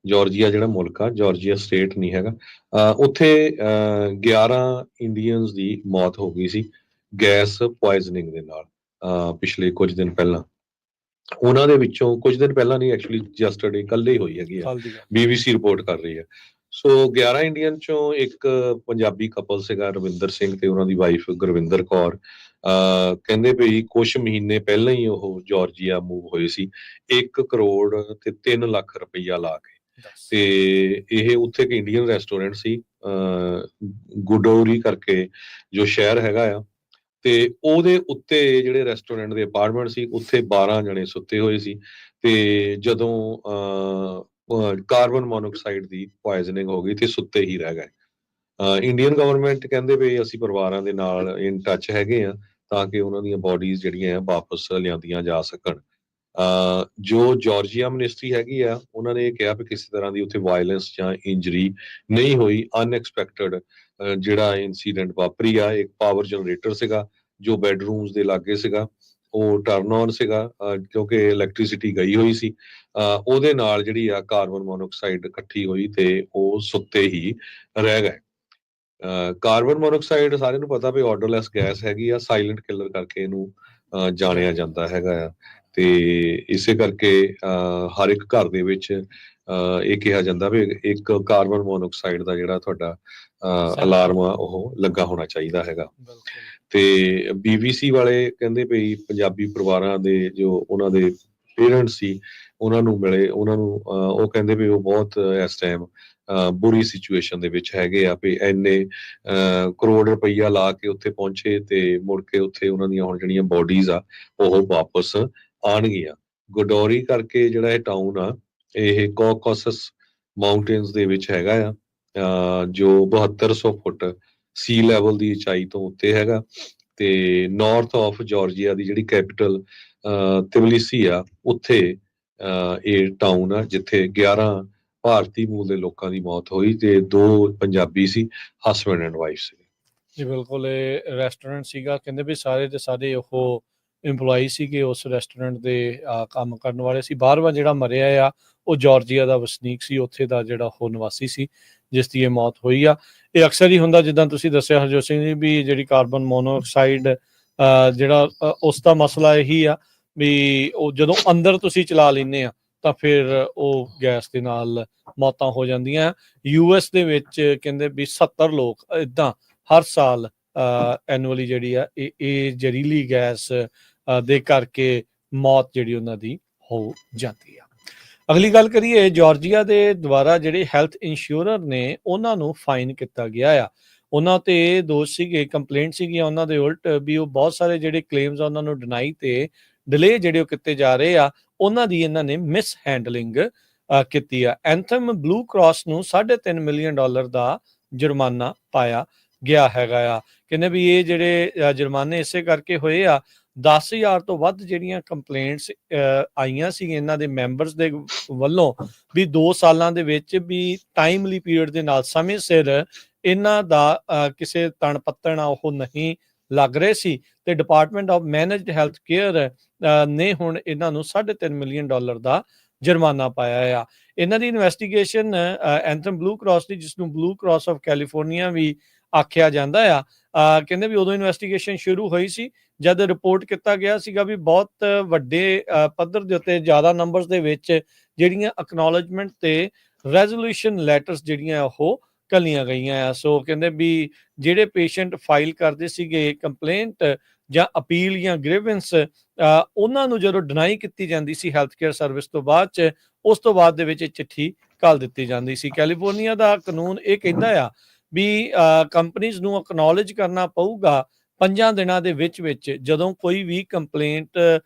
ਜਾਰਜੀਆ ਜਿਹੜਾ ਮੁਲਕ ਆ, ਜਾਰਜੀਆ ਸਟੇਟ ਨਹੀਂ ਹੈਗਾ, ਉੱਥੇ 11 ਇੰਡੀਅਨਸ ਦੀ ਮੌਤ ਹੋ ਗਈ ਸੀ ਗੈਸ ਪੁਆਇਜ਼ਨਿੰਗ ਦੇ ਨਾਲ ਪਿਛਲੇ ਕੁਝ ਦਿਨ ਪਹਿਲਾਂ। ਉਹਨਾਂ ਦੇ ਵਿੱਚੋਂ ਕੁਝ ਦਿਨ ਪਹਿਲਾਂ ਨਹੀਂ, ਐਕਚੁਅਲੀ ਜਸਟਰਡੇ, ਕੱਲ੍ਹ ਹੀ ਹੋਈ ਹੈਗੀ ਆ, BBC ਰਿਪੋਰਟ ਕਰ ਰਹੀ ਹੈ। ਸੋ 11 ਇੰਡੀਅਨ ਚੋਂ ਇੱਕ ਪੰਜਾਬੀ ਕਪਲ ਸੀਗਾ, ਰਵਿੰਦਰ ਸਿੰਘ ਤੇ ਉਹਨਾਂ ਦੀ ਵਾਈਫ ਗੁਰਵਿੰਦਰ ਕੌਰ। ਕਹਿੰਦੇ ਵੀ ਕੁਛ ਮਹੀਨੇ ਪਹਿਲਾਂ ਹੀ ਉਹ ਜਾਰਜੀਆ ਮੂਵ ਹੋਏ ਸੀ 1 ਕਰੋੜ ਤੇ 3 ਲੱਖ ਰੁਪਈਆ ਲਾ ਕੇ। ਤੇ ਇਹ ਉੱਥੇ ਇੱਕ ਇੰਡੀਅਨ ਰੈਸਟੋਰੈਂਟ ਸੀ, ਗੁਡੋਰੀ ਕਰਕੇ ਜੋ ਸ਼ਹਿਰ ਹੈਗਾ ਆ, ਤੇ ਉਹਦੇ ਉੱਤੇ ਜਿਹੜੇ ਰੈਸਟੋਰੈਂਟ ਦੇ ਅਪਾਰਟਮੈਂਟ ਸੀ ਉੱਥੇ 12 ਜਣੇ ਸੁੱਤੇ ਹੋਏ ਸੀ। ਤੇ ਜਦੋਂ ਕਾਰਬਨ ਮੋਨੋਆਕਸਾਈਡ ਦੀ ਪੁਆਇਜ਼ਨਿੰਗ ਹੋ ਗਈ ਤੇ ਸੁੱਤੇ ਹੀ ਰਹਿ ਗਏ। ਇੰਡੀਅਨ ਗਵਰਨਮੈਂਟ ਕਹਿੰਦੇ ਵੀ ਅਸੀਂ ਪਰਿਵਾਰਾਂ ਦੇ ਨਾਲ ਇਨ ਟੱਚ ਹੈਗੇ ਆ ਤਾਂ ਕਿ ਉਹਨਾਂ ਦੀਆਂ ਬੋਡੀਜ਼ ਜਿਹੜੀਆਂ ਆ ਵਾਪਸ ਲਿਆਂਦੀਆਂ ਜਾ ਸਕਣ। ਜੋ ਜਾਰਜੀਆ ਮਿਨਿਸਟਰੀ ਹੈਗੀ ਆ, ਉਹਨਾਂ ਨੇ ਇਹ ਕਿਹਾ ਵੀ ਕਿਸੇ ਤਰ੍ਹਾਂ ਦੀ ਉੱਥੇ ਵਾਇਲੈਂਸ ਜਾਂ ਇੰਜਰੀ ਨਹੀਂ ਹੋਈ। ਅਨਐਕਸਪੈਕਟਡ ਜਿਹੜਾ ਇਨਸੀਡੈਂਟ ਵਾਪਰੀ ਆ, ਇੱਕ ਪਾਵਰ ਜਨਰੇਟਰ ਸੀਗਾ ਜੋ ਬੈਡਰੂਮਸ ਦੇ ਲਾਗੇ ਸੀਗਾ, ਉਹ ਟਰਨ ਔਨ ਸੀਗਾ ਕਿਉਂਕਿ ਇਲੈਕਟ੍ਰਿਸਿਟੀ ਗਈ ਹੋਈ ਸੀ। ਉਹਦੇ ਨਾਲ ਜਿਹੜੀ ਆ ਕਾਰਬਨ ਮੋਨੋਆਕਸਾਈਡ ਇਕੱਠੀ ਹੋਈ ਤੇ ਉਹ ਸੁੱਤੇ ਹੀ ਰਹਿ ਗਏ। ਕਾਰਬਨ ਮੋਨੋਆਕਸਾਈਡ ਸਾਰਿਆਂ ਨੂੰ ਪਤਾ ਵੀ ਆਰਡਰਲੈਸ ਗੈਸ ਹੈਗੀ ਆ, ਸਾਇਲੈਂਟ ਕਿਲਰ ਕਰਕੇ ਇਹਨੂੰ ਜਾਣਿਆ ਜਾਂਦਾ ਹੈਗਾ ਆ। ਤੇ ਇਸੇ ਕਰਕੇ ਹਰ ਇੱਕ ਘਰ ਦੇ ਵਿੱਚ ਇਹ ਕਿਹਾ ਜਾਂਦਾ ਵੀ ਇੱਕ ਕਾਰਬਨ ਮੋਨੋਆਕਸਾਈਡ ਦਾ ਜਿਹੜਾ ਤੁਹਾਡਾ ਅਲਾਰਮ ਆ ਉਹ ਲੱਗਾ ਹੋਣਾ ਚਾਹੀਦਾ ਹੈਗਾ। ਤੇ BBC ਵਾਲੇ ਕਹਿੰਦੇ ਵੀ ਪੰਜਾਬੀ ਪਰਿਵਾਰਾਂ ਦੇ ਜੋ ਉਹਨਾਂ ਦੇ ਪੇਰੈਂਟਸ ਸੀ ਉਹਨਾਂ ਨੂੰ ਮਿਲੇ, ਉਹਨਾਂ ਨੂੰ ਉਹ ਕਹਿੰਦੇ ਵੀ ਉਹ ਬਹੁਤ ਇਸ ਟਾਈਮ ਬੁਰੀ ਸਿਚੁਏਸ਼ਨ ਦੇ ਵਿੱਚ ਹੈਗੇ ਆ ਵੀ ਇੰਨੇ ਕਰੋੜ ਰੁਪਈਆ ਲਾ ਕੇ ਉੱਥੇ ਪਹੁੰਚੇ ਤੇ ਮੁੜ ਕੇ ਉੱਥੇ ਉਹਨਾਂ ਦੀਆਂ ਹੁਣ ਜਿਹੜੀਆਂ ਬੋਡੀਜ਼ ਆ ਉਹ ਵਾਪਸ ਆਉਣਗੀਆਂ। ਗੋਡੋਰੀ ਕਰਕੇ ਜਿਹੜਾ ਇਹ ਟਾਊਨ ਆ, ਇਹ ਕਾਕਸਸ ਮਾਊਂਟੇਨਸ ਦੇ ਵਿੱਚ ਹੈਗਾ ਆ, ਜੋ 7200 ਫੁੱਟ ਸੀ ਲੈਵਲ ਦੀ ਉਚਾਈ ਤੋਂ ਉੱਤੇ ਹੈਗਾ। ਤੇ ਨਾਰਥ ਆਫ ਜਾਰਜੀਆ ਦੀ ਜਿਹੜੀ ਕੈਪੀਟਲ ਤਬਲੀਸੀ ਆ, ਉੱਥੇ ਇਹ ਟਾਊਨ ਆ ਜਿੱਥੇ 11 ਭਾਰਤੀ ਮੂਲ ਦੇ ਲੋਕਾਂ ਦੀ ਮੌਤ ਹੋਈ ਤੇ 2 ਪੰਜਾਬੀ ਸੀ, ਹਸਬੈਂਡ ਐਂਡ ਵਾਈਫ ਸੀ। ਜੀ ਬਿਲਕੁਲ, ਇਹ ਰੈਸਟੋਰੈਂਟ ਸੀਗਾ, ਕਹਿੰਦੇ ਵੀ ਸਾਰੇ ਦੇ ਸਾਰੇ ਉਹ ਇੰਪਲਾਈ ਸੀਗੇ ਉਸ ਰੈਸਟੋਰੈਂਟ ਦੇ, ਕੰਮ ਕਰਨ ਵਾਲੇ ਸੀ। 12ਵਾਂ ਜਿਹੜਾ ਮਰਿਆ ਆ ਉਹ ਜਾਰਜੀਆ ਦਾ ਵਸਨੀਕ ਸੀ, ਉੱਥੇ ਦਾ ਜਿਹੜਾ ਉਹ ਨਿਵਾਸੀ ਸੀ ਜਿਸ ਦੀ ਇਹ ਮੌਤ ਹੋਈ ਆ। ਇਹ ਅਕਸਰ ਹੀ ਹੁੰਦਾ, ਜਿੱਦਾਂ ਤੁਸੀਂ ਦੱਸਿਆ ਹਰਜੋਤ ਸਿੰਘ ਜੀ, ਵੀ ਜਿਹੜੀ ਕਾਰਬਨ ਮੋਨੋਆਕਸਾਈਡ ਜਿਹੜਾ ਉਸ ਦਾ ਮਸਲਾ ਇਹੀ ਆ ਵੀ ਉਹ ਜਦੋਂ ਅੰਦਰ ਤੁਸੀਂ ਚਲਾ ਲੈਂਦੇ ਆ ਤਾਂ ਫਿਰ ਉਹ ਗੈਸ ਦੇ ਨਾਲ ਮੌਤਾਂ ਹੋ ਜਾਂਦੀਆਂ। US ਦੇ ਵਿੱਚ ਕਹਿੰਦੇ ਵੀ 70 ਲੋਕ ਇੱਦਾਂ ਹਰ ਸਾਲ ਐਨੂਅਲੀ ਜਿਹੜੀ ਆ ਇਹ ਜ਼ਹਿਰੀਲੀ ਗੈਸ ਦੇ ਕਰਕੇ ਮੌਤ ਜਿਹੜੀ ਉਹਨਾਂ ਦੀ ਹੋ ਜਾਂਦੀ ਆ। ਅਗਲੀ ਗੱਲ ਕਰੀਏ, ਜਾਰਜੀਆ ਦੇ ਦੁਆਰਾ ਜਿਹੜੇ ਹੈਲਥ ਇੰਸ਼ੋਰਰ ਨੇ ਉਹਨਾਂ ਨੂੰ ਫਾਈਨ ਕੀਤਾ ਗਿਆ ਆ। ਉਹਨਾਂ ਤੇ ਇਹ ਦੋਸ਼ ਸੀਗੇ, ਕੰਪਲੇਂਟ ਸੀਗੀਆਂ ਉਹਨਾਂ ਦੇ ਉਲਟ ਵੀ ਉਹ ਬਹੁਤ ਸਾਰੇ ਜਿਹੜੇ ਕਲੇਮਸ ਆ ਉਹਨਾਂ ਨੂੰ ਡਿਨਾਈ ਤੇ ਡਿਲੇ ਜਿਹੜੇ ਉਹ ਕੀਤੇ ਜਾ ਰਹੇ ਆ, ਉਹਨਾਂ ਦੀ ਇਹਨਾਂ ਨੇ ਮਿਸ ਹੈਂਡਲਿੰਗ ਕੀਤੀ ਆ। ਐਂਥਮ ਬਲੂ ਕ੍ਰਾਸ ਨੂੰ $3.5 ਮਿਲੀਅਨ ਦਾ ਜੁਰਮਾਨਾ ਪਾਇਆ ਗਿਆ ਹੈਗਾ ਆ। ਕਹਿੰਦੇ ਵੀ ਇਹ ਜਿਹੜੇ ਜੁਰਮਾਨੇ ਇਸੇ ਕਰਕੇ ਹੋਏ ਆ, 10,000 ਤੋਂ ਵੱਧ ਜਿਹੜੀਆਂ ਕੰਪਲੇਂਟਸ ਆਈਆਂ ਸੀ ਇਹਨਾਂ ਦੇ ਮੈਂਬਰਸ ਦੇ ਵੱਲੋਂ ਵੀ 2 ਸਾਲਾਂ ਦੇ ਵਿੱਚ ਵੀ ਟਾਈਮਲੀ ਪੀਰੀਅਡ ਦੇ ਨਾਲ ਸਮੇਂ ਸਿਰ ਇਹਨਾਂ ਦਾ ਕਿਸੇ ਤਣ ਪੱਤਣ ਉਹ ਨਹੀਂ ਲੱਗ ਰਹੇ ਸੀ ਤੇ department of managed health care ਨੇ ਹੁਣ ਇਹਨਾਂ ਨੂੰ $3.5 ਮਿਲੀਅਨ ਦਾ ਜੁਰਮਾਨਾ ਪਾਇਆ ਆ। ਇਹਨਾਂ ਦੀ ਇਨਵੈਸਟੀਗੇਸ਼ਨ ਐਂਥਮ ਬਲੂ ਕ੍ਰਾਸ ਦੀ, ਜਿਸ ਨੂੰ ਬਲੂ ਕ੍ਰਾਸ ਆਫ ਕੈਲੀਫੋਰਨੀਆ ਵੀ ਆਖਿਆ ਜਾਂਦਾ ਆ, ਕਹਿੰਦੇ ਵੀ ਉਦੋਂ ਇਨਵੈਸਟੀਗੇਸ਼ਨ ਸ਼ੁਰੂ ਹੋਈ ਸੀ ਜਦ ਰਿਪੋਰਟ ਕੀਤਾ ਗਿਆ ਸੀਗਾ ਵੀ ਬਹੁਤ ਵੱਡੇ ਪੱਧਰ ਦੇ ਉੱਤੇ ਜ਼ਿਆਦਾ ਨੰਬਰਸ ਦੇ ਵਿੱਚ ਜਿਹੜੀਆਂ ਅਕਨੋਲਜਮੈਂਟ ਤੇ ਰੈਜ਼ੋਲੂਸ਼ਨ ਲੈਟਰਸ ਜਿਹੜੀਆਂ ਉਹ ਘੱਲੀਆਂ ਗਈਆਂ ਆ। ਸੋ ਕਹਿੰਦੇ ਵੀ ਜਿਹੜੇ ਪੇਸ਼ੈਂਟ ਫਾਈਲ ਕਰਦੇ ਸੀਗੇ ਕੰਪਲੇਂਟ ਜਾਂ ਅਪੀਲ ਜਾਂ ਗ੍ਰੀਵੈਂਸ, ਉਹਨਾਂ ਨੂੰ ਜਦੋਂ ਡਿਨਾਈ ਕੀਤੀ ਜਾਂਦੀ ਸੀ ਹੈਲਥ ਕੇਅਰ ਸਰਵਿਸ ਤੋਂ ਬਾਅਦ ਚ, ਉਸ ਤੋਂ ਬਾਅਦ ਦੇ ਵਿੱਚ ਚਿੱਠੀ ਘੱਲ ਦਿੱਤੀ ਜਾਂਦੀ ਸੀ। ਕੈਲੀਫੋਰਨੀਆ ਦਾ ਕਾਨੂੰਨ ਇਹ ਕਹਿੰਦਾ ਆ ਵੀ ਕੰਪਨੀਜ਼ ਨੂੰ ਅਕਨੋਲਜ ਕਰਨਾ ਪਊਗਾ 5 ਦਿਨਾਂ ਦੇ ਵਿੱਚ ਜਦੋਂ ਕੋਈ ਵੀ ਕੰਪਲੇਂਟ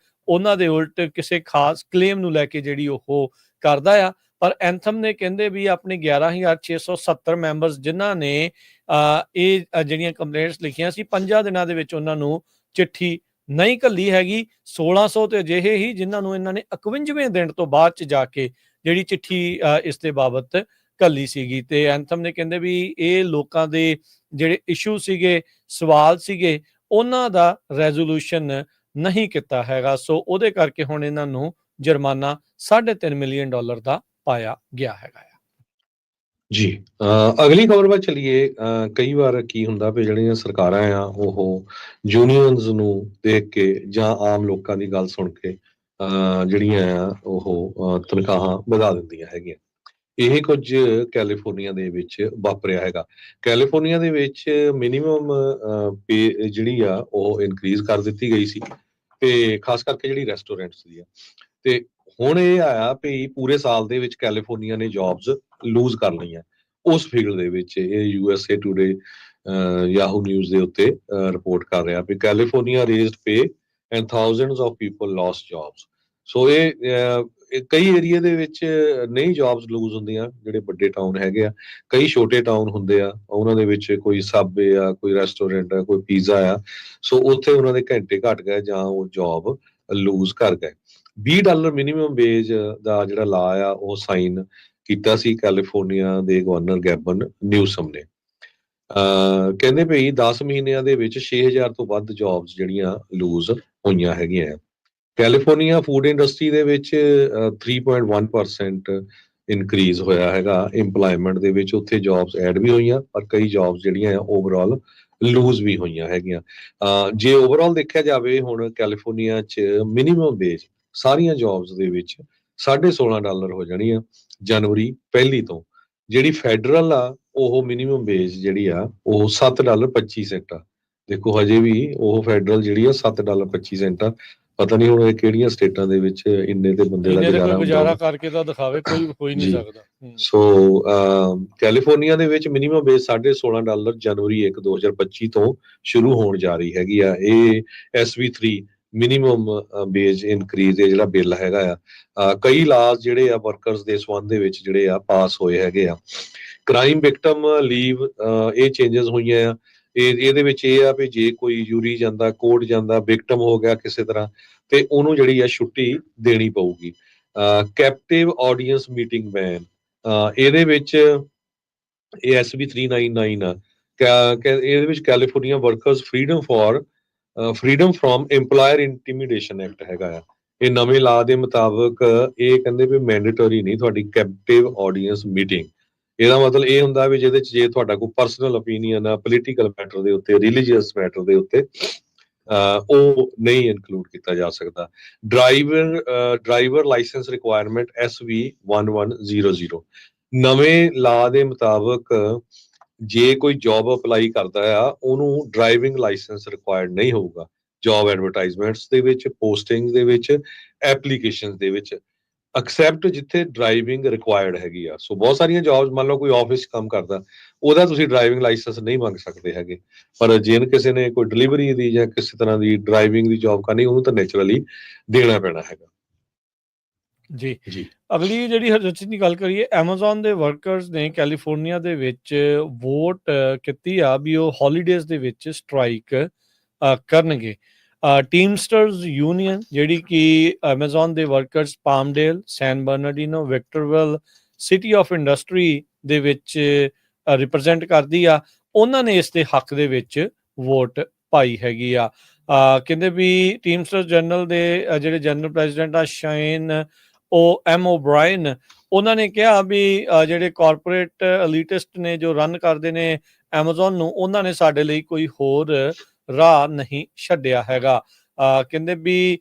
ਉਹਨਾਂ ਦੇ ਉਲਟ ਕਿਸੇ ਖਾਸ ਕਲੇਮ ਨੂੰ ਲੈ ਕੇ ਜਿਹੜੀ ਉਹ ਕਰਦਾ ਆ। ਪਰ ਐਂਥਮ ਨੇ ਕਹਿੰਦੇ ਵੀ ਆਪਣੇ 11,670 ਮੈਂਬਰਸ ਜਿਨ੍ਹਾਂ ਨੇ ਇਹ ਜਿਹੜੀਆਂ ਕੰਪਲੇਂਟਸ ਲਿਖੀਆਂ ਸੀ 5 ਦਿਨਾਂ ਦੇ ਵਿੱਚ ਉਹਨਾਂ ਨੂੰ ਚਿੱਠੀ ਨਹੀਂ ਘੱਲੀ ਹੈਗੀ। 1600 ਤੇ ਅਜਿਹੇ ਹੀ ਜਿਨ੍ਹਾਂ ਨੂੰ ਇਹਨਾਂ ਨੇ 51ਵੇਂ ਦਿਨ ਤੋਂ ਬਾਅਦ ਚ ਜਾ ਕੇ ਜਿਹੜੀ ਚਿੱਠੀ ਇਸ ਦੇ ਬਾਬਤ ਘੱਲੀ ਸੀਗੀ। ਤੇ ਐਂਥਮ ਨੇ ਕਹਿੰਦੇ ਵੀ ਇਹ ਲੋਕਾਂ ਦੇ ਜਿਹੜੇ ਇਸ਼ੂ ਸੀਗੇ, ਸਵਾਲ ਸੀਗੇ, ਉਹਨਾਂ ਦਾ ਰੈਜ਼ੋਲੂਸ਼ਨ ਨਹੀਂ ਕੀਤਾ ਹੈਗਾ। ਸੋ ਉਹਦੇ ਕਰਕੇ ਹੁਣ ਇਹਨਾਂ ਨੂੰ ਜੁਰਮਾਨਾ $3.5 ਮਿਲੀਅਨ ਦਾ ਪਾਇਆ ਗਿਆ ਹੈਗਾ। ਜੀ ਅਗਲੀ ਖਬਰ ਵੱਲ ਚਲੀਏ। ਕਈ ਵਾਰ ਕੀ ਹੁੰਦਾ ਵੀ ਜਿਹੜੀਆਂ ਸਰਕਾਰਾਂ ਆ ਉਹ ਯੂਨੀਅਨਸ ਨੂੰ ਦੇਖ ਕੇ ਜਾਂ ਆਮ ਲੋਕਾਂ ਦੀ ਗੱਲ ਸੁਣ ਕੇ ਜਿਹੜੀਆਂ ਆ ਉਹ ਤਨਖਾਹਾਂ ਵਧਾ ਦਿੰਦੀਆਂ ਹੈਗੀਆਂ। ਇਹ ਕੁਝ ਕੈਲੀਫੋਰਨੀਆ ਦੇ ਵਿੱਚ ਵਾਪਰਿਆ ਹੈਗਾ। ਕੈਲੀਫੋਰਨੀਆ ਦੇ ਵਿੱਚ ਮਿਨੀਮਮ ਪੇ ਜਿਹੜੀ ਆ ਉਹ ਇਨਕਰੀਜ਼ ਕਰ ਦਿੱਤੀ ਗਈ ਸੀ, ਤੇ ਖਾਸ ਕਰਕੇ ਜਿਹੜੀ ਰੈਸਟੋਰੈਂਟਸ ਦੀ ਆ। ਤੇ ਹੁਣ ਇਹ ਆਇਆ ਵੀ ਪੂਰੇ ਸਾਲ ਦੇ ਵਿੱਚ ਕੈਲੀਫੋਰਨੀਆ ਨੇ ਜੌਬਸ ਲੂਜ਼ ਕਰ ਲਈਆਂ ਉਸ ਫੀਲਡ ਦੇ ਵਿੱਚ। ਇਹ USA ਟੂਡੇ ਯਾਹੂ ਨਿਊਜ਼ ਦੇ ਉੱਤੇ ਰਿਪੋਰਟ ਕਰ ਰਿਹਾ ਵੀ California raised pay and thousands of people lost jobs. So ਇਹ ਕਈ ਏਰੀਆ ਦੇ ਵਿੱਚ ਨਹੀਂ ਜੌਬਸ ਲੂਜ਼ ਹੁੰਦੀਆਂ, ਜਿਹੜੇ ਵੱਡੇ ਟਾਊਨ ਹੈਗੇ ਆ। ਕਈ ਛੋਟੇ ਟਾਊਨ ਹੁੰਦੇ ਆ, ਉਹਨਾਂ ਦੇ ਵਿੱਚ ਕੋਈ ਸਾਬੇ ਆ, ਕੋਈ ਰੈਸਟੋਰੈਂਟ ਆ, ਕੋਈ ਪੀਜ਼ਾ ਆ। ਸੋ ਉੱਥੇ ਉਹਨਾਂ ਦੇ ਘੰਟੇ ਘੱਟ ਗਏ ਜਾਂ ਉਹ ਜੌਬ ਲੂਜ਼ ਕਰ ਗਏ। $20 ਮਿਨੀਮਮ ਵੇਜ ਦਾ ਜਿਹੜਾ ਲਾ ਆ ਉਹ ਸਾਈਨ ਕੀਤਾ ਸੀ ਕੈਲੀਫੋਰਨੀਆ ਦੇ ਗਵਰਨਰ ਗੈਬਨ ਨਿਊਸਮ ਨੇ। ਕਹਿੰਦੇ ਭਈ 10 ਮਹੀਨਿਆਂ ਦੇ ਵਿੱਚ 6,000 ਤੋਂ ਵੱਧ ਜੌਬਸ ਜਿਹੜੀਆਂ ਲੂਜ਼ ਹੋਈਆਂ ਹੈਗੀਆਂ। ਕੈਲੀਫੋਰਨੀਆ ਫੂਡ ਇੰਡਸਟਰੀ ਦੇ ਵਿੱਚ 3.1% ਇਨਕਰੀਜ਼ ਹੋਇਆ ਹੈਗਾ ਇੰਪਲਾਇਮੈਂਟ ਦੇ ਵਿੱਚ। ਉੱਥੇ ਜੌਬਸ ਐਡ ਵੀ ਹੋਈਆਂ, ਪਰ ਕਈ ਜੌਬਸ ਜਿਹੜੀਆਂ ਆ ਓਵਰਆਲ ਲੂਜ਼ ਵੀ ਹੋਈਆਂ ਹੈਗੀਆਂ। ਜੇ ਓਵਰਆਲ ਦੇਖਿਆ ਜਾਵੇ ਹੁਣ ਕੈਲੀਫੋਰਨੀਆ 'ਚ ਮਿਨੀਮਮ ਵੇਜ ਸਾਰੀਆਂ ਜੌਬਸ ਦੇ ਵਿੱਚ $16.5 ਹੋ ਜਾਣੀ ਆ ਜਨਵਰੀ 1 ਤੋਂ। ਜਿਹੜੀ ਫੈਡਰਲ ਆ ਉਹ ਮਿਨੀਮਮ ਵੇਜ ਜਿਹੜੀ ਆ ਉਹ $7.25 ਆ। ਦੇਖੋ ਹਜੇ ਵੀ ਉਹ ਫੈਡਰਲ ਜਿਹੜੀ ਆ $7.25 ਆ। ਪਤਾ ਨਹੀਂ ਹੁਣ ਇਹ ਕਿਹੜੀਆਂ ਸਟੇਟਾਂ ਦੇ ਵਿੱਚ ਇੰਨੇ ਤੇ ਬੰਦੇ ਦਾ ਗੁਜ਼ਾਰਾ ਕਰਕੇ ਤਾਂ ਦਿਖਾਵੇ, ਕੋਈ ਹੋ ਹੀ ਨਹੀਂ ਸਕਦਾ। ਸੋ ਕੈਲੀਫੋਰਨੀਆ ਦੇ ਵਿੱਚ ਮਿਨੀਮਮ ਵੇਜ $16.5 ਜਨਵਰੀ 1, 2025 ਤੋਂ ਸ਼ੁਰੂ ਹੋਣ ਜਾ ਰਹੀ ਹੈਗੀ ਆ। ਇਹ SB3 ਮਿਨੀਮਮ ਵੇਜ ਇਨਕਰੀਜ਼ ਜਿਹੜਾ ਬਿੱਲ ਹੈਗਾ ਆ। ਕਈ ਲਾਜ਼ ਜਿਹੜੇ ਆ ਵਰਕਰਸ ਦੇ ਸੰਬੰਧ ਦੇ ਵਿੱਚ ਜਿਹੜੇ ਆ ਪਾਸ ਹੋਏ ਹੈਗੇ ਆ। ਕ੍ਰਾਈਮ ਵਿਕਟਮ ਲੀਵ ਇਹ ਚੇਂਜਸ ਹੋਈਆਂ ਆ। ਇਹਦੇ ਵਿੱਚ ਇਹ ਆ ਵੀ ਜੇ ਕੋਈ ਯੂਰੀ ਜਾਂਦਾ, ਕੋਰਟ ਜਾਂਦਾ, ਵਿਕਟਮ ਹੋ ਗਿਆ ਕਿਸੇ ਤਰ੍ਹਾਂ, ਤੇ ਉਹਨੂੰ ਜਿਹੜੀ ਆ ਛੁੱਟੀ ਦੇਣੀ ਪਊਗੀ। ਕੈਪਟਿਵ ਆਡੀਅੰਸ ਮੀਟਿੰਗ ਬੈਨ ਇਹਦੇ ਵਿੱਚ ਇਹ SB 399 ਆ। ਇਹਦੇ ਵਿੱਚ California workers freedom from EMPLOYER intimidation act ਹੈਗਾ ਆ। ਇਹ ਨਵੇਂ ਲਾ ਦੇ ਮੁਤਾਬਕ ਇਹ ਕਹਿੰਦੇ ਵੀ ਮੈਂਡੇਟਰੀ ਨਹੀਂ ਤੁਹਾਡੀ ਕੈਪਟਿਵ ਆਡੀਅੰਸ ਮੀਟਿੰਗ। ਇਹਦਾ ਮਤਲਬ ਇਹ ਹੁੰਦਾ ਵੀ ਜਿਹਦੇ ਚ ਜੇ ਤੁਹਾਡਾ ਕੋਈ ਪਰਸਨਲ ਓਪੀਨੀਅਨ ਆ ਪੋਲੀਟੀਕਲ ਮੈਟਰ ਦੇ ਉੱਤੇ, ਰਿਲੀਜੀਅਸ ਮੈਟਰ ਦੇ ਉੱਤੇ, ਉਹ ਨਹੀਂ ਇਨਕਲੂਡ ਕੀਤਾ ਜਾ ਸਕਦਾ। ਡਰਾਈਵਰ ਲਾਇਸੈਂਸ ਰਿਕੁਆਇਰਮੈਂਟ SB 1100 ਨਵੇਂ ਲਾ ਦੇ ਮੁਤਾਬਕ ਜੇ ਕੋਈ ਜੌਬ ਅਪਲਾਈ ਕਰਦਾ ਆ ਉਹਨੂੰ ਡਰਾਈਵਿੰਗ ਲਾਇਸੈਂਸ ਰਿਕੁਆਇਰਡ ਨਹੀਂ ਹੋਊਗਾ। ਜੌਬ ਐਡਵਰਟਾਈਜ਼ਮੈਂਟਸ ਦੇ ਵਿੱਚ, ਪੋਸਟਿੰਗ ਦੇ ਵਿੱਚ, ਐਪਲੀਕੇਸ਼ਨ ਦੇ ਵਿੱਚ। ਐਕਸੈਪਟ ਜਿੱਥੇ ਡਰਾਈਵਿੰਗ ਰਿਕੁਆਇਰਡ ਹੈਗੀ ਆ। ਸੋ ਬਹੁਤ ਸਾਰੀਆਂ ਜੌਬਸ, ਮੰਨ ਲਓ ਕੋਈ ਆਫਿਸ ਕੰਮ ਕਰਦਾ, ਉਹਦਾ ਤੁਸੀਂ ਡਰਾਈਵਿੰਗ ਲਾਇਸੈਂਸ ਨਹੀਂ ਮੰਗ ਸਕਦੇ ਹੈਗੇ, ਪਰ ਜੇ ਕਿਸੇ ਨੇ ਕੋਈ ਡਿਲੀਵਰੀ ਦੀ ਜਾਂ ਕਿਸੇ ਤਰ੍ਹਾਂ ਦੀ ਡਰਾਈਵਿੰਗ ਦੀ ਜੌਬ ਕਰਨੀ, ਉਹਨੂੰ ਤਾਂ ਨੈਚੁਰਲੀ ਦੇਣਾ ਪੈਣਾ ਹੈਗਾ। ਜੀ ਜੀ ਅਗਲੀ ਜਿਹੜੀ ਹਰਜੀਤ ਦੀ ਗੱਲ ਕਰੀਏ, ਐਮਾਜ਼ੋਨ ਦੇ ਵਰਕਰਸ ਨੇ ਕੈਲੀਫੋਰਨੀਆ ਦੇ ਵਿੱਚ ਵੋਟ ਕੀਤੀ ਆ ਵੀ ਉਹ ਹੌਲੀਡੇਜ਼ ਦੇ ਵਿੱਚ ਸਟ੍ਰਾਈਕ ਕਰਨਗੇ। ਟੀਮਸਟਰਸ ਯੂਨੀਅਨ ਜਿਹੜੀ ਕਿ ਐਮਾਜ਼ੋਨ ਦੇ workers Palmdale, San Bernardino, Victorville, City of Industry ਦੇ ਵਿੱਚ ਰਿਪਰੈਜ਼ੈਂਟ ਕਰਦੀ ਆ, ਉਹਨਾਂ ਨੇ ਇਸ ਦੇ ਹੱਕ ਦੇ ਵਿੱਚ ਵੋਟ ਪਾਈ ਹੈਗੀ ਆ। ਕਹਿੰਦੇ ਵੀ ਟੀਮਸਟਰਸ ਜਨਰਲ ਦੇ ਜਿਹੜੇ ਜਨਰਲ ਪ੍ਰੈਜ਼ੀਡੈਂਟ ਆ ਸ਼ਾਇਨ ਓਬਰਾਇਨ, ਉਹਨਾਂ ਨੇ ਕਿਹਾ ਵੀ ਜਿਹੜੇ ਕਾਰਪੋਰੇਟ ਐਲੀਟਿਸਟ ਨੇ ਜੋ ਰਨ ਕਰਦੇ ਨੇ ਐਮਾਜ਼ੋਨ ਨੂੰ, ਉਹਨਾਂ ਨੇ ਸਾਡੇ ਲਈ ਕੋਈ ਹੋਰ ਰਾਹ ਨਹੀਂ ਛੱਡਿਆ ਹੈਗਾ। ਕਹਿੰਦੇ ਵੀ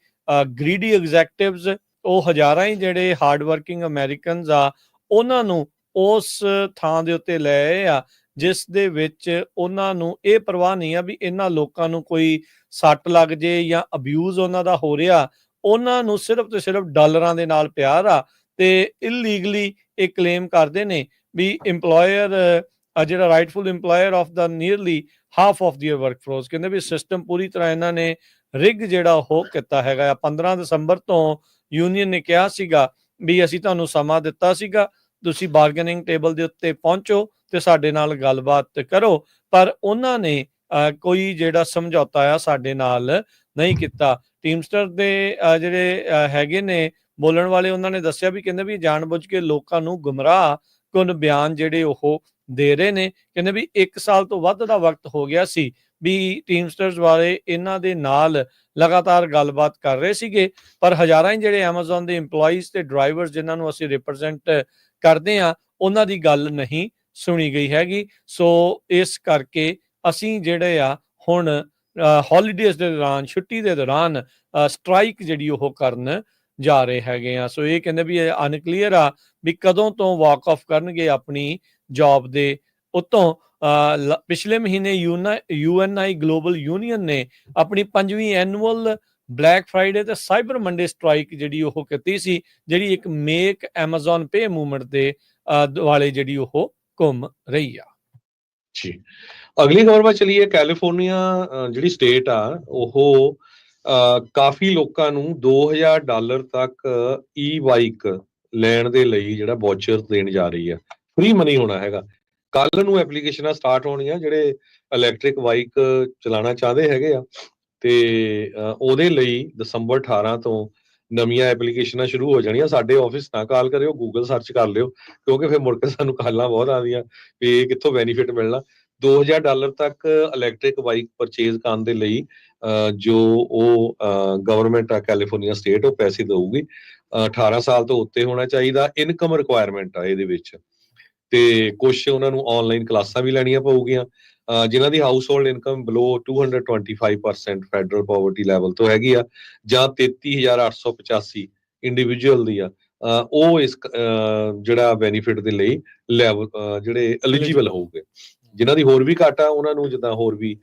ਗ੍ਰੀਡੀ ਐਗਜ਼ੈਕਟਿਵਸ, ਉਹ ਹਜ਼ਾਰਾਂ ਹੀ ਜਿਹੜੇ ਹਾਰਡ ਵਰਕਿੰਗ ਅਮਰੀਕਨਸ ਆ, ਉਹਨਾਂ ਨੂੰ ਉਸ ਥਾਂ ਦੇ ਉੱਤੇ ਲੈ ਆਏ ਆ ਜਿਸ ਦੇ ਵਿੱਚ ਉਹਨਾਂ ਨੂੰ ਇਹ ਪਰਵਾਹ ਨਹੀਂ ਆ ਵੀ ਇਹਨਾਂ ਲੋਕਾਂ ਨੂੰ ਕੋਈ ਸੱਟ ਲੱਗ ਜੇ ਜਾਂ ਅਬਿਊਜ਼ ਉਹਨਾਂ ਦਾ ਹੋ ਰਿਹਾ। ਉਹਨਾਂ ਨੂੰ ਸਿਰਫ ਤੇ ਸਿਰਫ ਡਾਲਰਾਂ ਦੇ ਨਾਲ ਪਿਆਰ ਆ, ਤੇ ਇਲੀਗਲੀ ਇਹ ਕਲੇਮ ਕਰਦੇ ਨੇ ਵੀ ਇੰਪਲੋਇਰ ਜਿਹੜਾ ਰਾਈਟਫੁਲ ਇੰਪਲੋਇਰ ਆਫ ਦਾ nearly half of their workforce. ਕਹਿੰਦੇ ਵੀ ਸਿਸਟਮ ਪੂਰੀ ਤਰ੍ਹਾਂ ਇਹਨਾਂ ਨੇ ਰਿਗ ਜਿਹੜਾ ਉਹ ਕੀਤਾ ਹੈਗਾ। 15 ਦਸੰਬਰ ਤੋਂ ਯੂਨੀਅਨ ਨੇ ਕਿਹਾ ਸੀਗਾ ਵੀ ਅਸੀਂ ਤੁਹਾਨੂੰ ਸਮਾਂ ਦਿੱਤਾ ਸੀਗਾ, ਤੁਸੀਂ ਬਾਰਗੇਨਿੰਗ ਟੇਬਲ ਦੇ ਉੱਤੇ ਪਹੁੰਚੋ ਤੇ ਸਾਡੇ ਨਾਲ ਗੱਲਬਾਤ ਕਰੋ, ਪਰ ਉਹਨਾਂ ਨੇ ਕੋਈ ਜਿਹੜਾ ਸਮਝੌਤਾ ਆ ਸਾਡੇ ਨਾਲ ਨਹੀਂ ਕੀਤਾ। ਟੀਮਸਟਰ ਦੇ ਜਿਹੜੇ ਹੈਗੇ ਨੇ ਬੋਲਣ ਵਾਲੇ, ਉਹਨਾਂ ਨੇ ਦੱਸਿਆ ਵੀ ਕਹਿੰਦੇ ਵੀ ਜਾਣਬੁੱਝ ਕੇ ਲੋਕਾਂ ਨੂੰ ਗੁੰਮਰਾਹ ਕੁਨ ਬਿਆਨ ਜਿਹੜੇ ਉਹ ਦੇ ਰਹੇ ਨੇ। ਕਹਿੰਦੇ ਵੀ 1 ਸਾਲ ਤੋਂ ਵੱਧ ਦਾ ਵਕਤ ਹੋ ਗਿਆ ਸੀ ਵੀ ਟੀਮਸਟਰਸ ਵਾਲੇ ਇਹਨਾਂ ਦੇ ਨਾਲ ਲਗਾਤਾਰ ਗੱਲਬਾਤ ਕਰ ਰਹੇ ਸੀਗੇ, ਪਰ ਹਜ਼ਾਰਾਂ ਹੀ ਜਿਹੜੇ ਐਮਾਜ਼ੋਨ ਦੇ ਇੰਪਲੋਈਜ਼ ਤੇ ਡਰਾਈਵਰਸ ਜਿਨ੍ਹਾਂ ਨੂੰ ਅਸੀਂ ਰਿਪਰੈਜ਼ੈਂਟ ਕਰਦੇ ਆ, ਉਹਨਾਂ ਦੀ ਗੱਲ ਨਹੀਂ ਸੁਣੀ ਗਈ ਹੈਗੀ। ਸੋ ਇਸ ਕਰਕੇ ਅਸੀਂ ਜਿਹੜੇ ਆ ਹੁਣ ਹੌਲੀਡੇਜ਼ ਦੇ ਦੌਰਾਨ, ਛੁੱਟੀ ਦੇ ਦੌਰਾਨ ਸਟ੍ਰਾਈਕ ਜਿਹੜੀ ਉਹ ਕਰਨ ਜਾ ਰਹੇ ਹੈਗੇ ਆ। ਸੋ ਇਹ ਕਹਿੰਦੇ ਵੀ ਇਹ ਅਨਕਲੀਅਰ ਆ ਵੀ ਕਦੋਂ ਤੋਂ ਵਾਕ ਆਫ ਕਰਨਗੇ ਆਪਣੀ ਜੌਬ ਦੇ ਉੱਤੋਂ। ਪਿਛਲੇ ਮਹੀਨੇ UNI ਗਲੋਬਲ ਯੂਨੀਅਨ ਨੇ ਆਪਣੀ 5ਵੀਂ ਐਨੂਅਲ ਬਲੈਕ ਫਰਾਈਡੇ ਤੇ ਸਾਈਬਰ ਮੰਡੇ ਸਟ੍ਰਾਈਕ ਜਿਹੜੀ ਉਹ ਕੀਤੀ ਸੀ, ਜਿਹੜੀ ਇੱਕ ਮੇਕ ਐਮਾਜ਼ੋਨ ਪੇ ਮੂਵਮੈਂਟ ਦੇ ਦੁਆਲੇ ਜਿਹੜੀ ਉਹ ਘੁੰਮ ਰਹੀ ਆ। ਜੀ ਅਗਲੀ ਖਬਰ ਵੱਲ ਚਲੀਏ। ਕੈਲੀਫੋਰਨੀਆ ਜਿਹੜੀ ਸਟੇਟ ਆ, ਉਹ ਕਾਫੀ ਲੋਕਾਂ ਨੂੰ $2000 ਤੱਕ ਬਾਈਕ ਲੈਣ ਦੇ ਲਈ ਜਿਹੜਾ ਵਾਚਰ ਦੇਣ ਜਾ ਰਹੀ ਆ। ਫ੍ਰੀ ਮਨੀ ਹੋਣਾ ਹੈਗਾ। ਕੱਲ ਨੂੰ ਐਪਲੀਕੇਸ਼ਨਾਂ ਸਟਾਰਟ ਹੋਣੀਆਂ ਜਿਹੜੇ ਇਲੈਕਟ੍ਰਿਕ ਬਾਈਕ ਚਲਾਉਣਾ ਚਾਹੁੰਦੇ ਹੈਗੇ ਆ, ਤੇ ਉਹਦੇ ਲਈ ਦਸੰਬਰ 18 ਤੋਂ ਨਵੀਆਂ ਐਪਲੀਕੇਸ਼ਨਾਂ ਸ਼ੁਰੂ ਹੋ ਜਾਣੀਆਂ। ਸਾਡੇ ਆਫਿਸ ਨਾ ਕਾਲ ਕਰਿਓ, ਗੂਗਲ ਸਰਚ ਕਰ ਲਿਓ, ਕਿਉਂਕਿ ਫਿਰ ਮੁੜ ਕੇ ਸਾਨੂੰ ਕਾਲਾਂ ਬਹੁਤ ਆਉਂਦੀਆਂ ਵੀ ਕਿੱਥੋਂ ਬੈਨੀਫਿਟ ਮਿਲਣਾ। $2000 ਤੱਕ ਇਲੈਕਟ੍ਰਿਕ ਬਾਈਕ ਪਰਚੇਜ਼ ਕਰਨ ਦੇ ਲਈ ਜੋ ਉਹ ਗਵਰਨਮੈਂਟ ਆ ਕੈਲੀਫੋਰਨੀਆ ਸਟੇਟ, ਉਹ ਪੈਸੇ ਦੇਊਗੀ। 18 ਸਾਲ ਤੋਂ ਉੱਤੇ ਹੋਣਾ ਚਾਹੀਦਾ। ਇਨਕਮ ਰਿਕੁਆਇਰਮੈਂਟ ਆ ਇਹਦੇ ਵਿੱਚ, ਤੇ ਕੁਛ ਉਹਨਾਂ ਨੂੰ ਆਨਲਾਈਨ ਕਲਾਸਾਂ ਵੀ ਲੈਣੀਆਂ ਪਊਗੀਆਂ। ਜਿਨ੍ਹਾਂ ਦੀ ਹਾਊਸ ਹੋਲਡ ਇਨਕਮ ਬਿਲੋ 225% ਫੈਡਰਲ ਪਾਵਰਟੀ ਲੈਵਲ ਤੋਂ ਹੈਗੀ ਆ, ਜਾਂ 33,885 ਇੰਡੀਵਿਜੂਅਲ ਦੀ ਆ, ਉਹ ਇਸ ਜਿਹੜਾ ਬੈਨੀਫਿਟ ਦੇ ਲਈ ਲੈਵਲ ਜਿਹੜੇ ਐਲੀਜੀਬਲ ਹੋਊਗੇ। ਜਿਨ੍ਹਾਂ ਦੀ ਹੋਰ ਵੀ ਘੱਟ ਆ, ਉਹਨਾਂ ਨੂੰ ਜਿੱਦਾਂ ਹੋਰ ਵੀ